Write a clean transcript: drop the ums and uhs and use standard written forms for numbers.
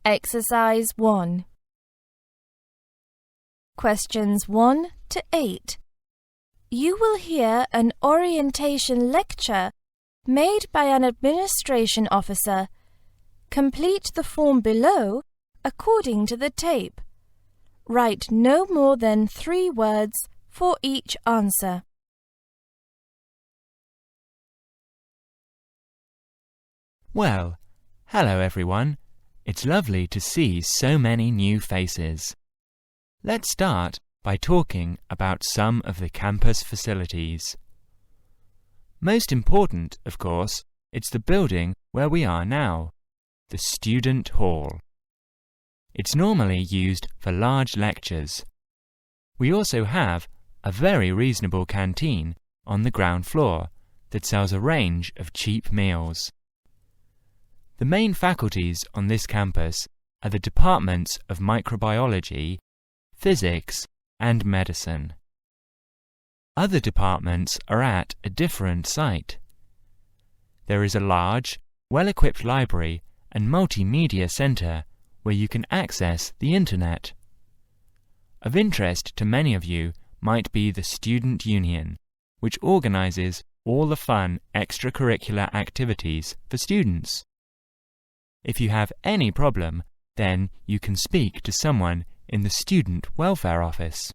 Exercise 1. Questions 1 to 8. You will hear an orientation lecture made by an administration officer. Complete the form below according to the tape. Write no more than 3 words for each answer. Well, hello everyone. It's lovely to see so many new faces. Let's start by talking about some of the campus facilities. Most important, of course, it's the building where we are now, the Student Hall. It's normally used for large lectures. We also have a very reasonable canteen on the ground floor that sells a range of cheap meals. The main faculties on this campus are the departments of microbiology, physics, and medicine. Other departments are at a different site. There is a large, well-equipped library and multimedia centre where you can access the internet. Of interest to many of you might be the Student Union, which organises all the fun extracurricular activities for students. If you have any problem, then you can speak to someone in the Student Welfare Office.